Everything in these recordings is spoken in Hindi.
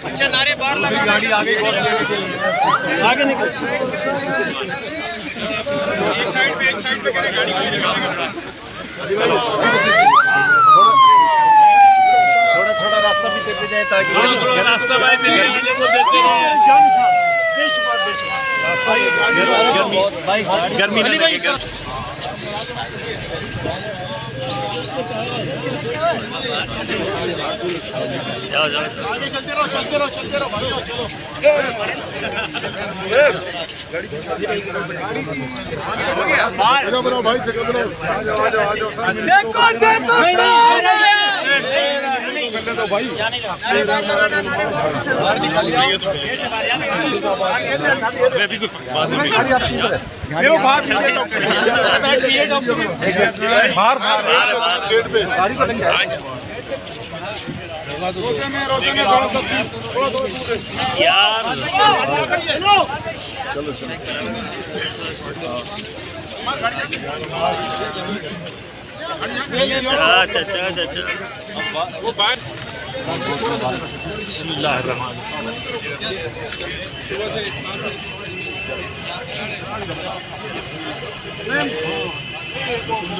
अच्छा नारे बाहर लगा, गाड़ी आगे आगे निकल। एक साइड पे करे गाड़ी थोड़ा रास्ता भी देते जाए ताकि रास्ता भाई गर्मी नहीं लगेगा। जाओ जाओ आगे चलते रहो भाई चलो। जगह बनाओ भाई, जगह बनाओ। देखो भाई वो बाहर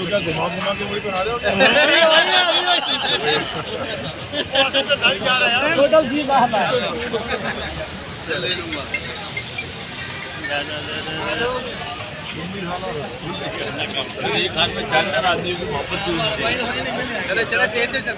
क्या दिमाग घुमा के वही बना रहे हो। टोटल 20 ले लूंगा। आदमी को मोहब्बत चले चले तेज चले।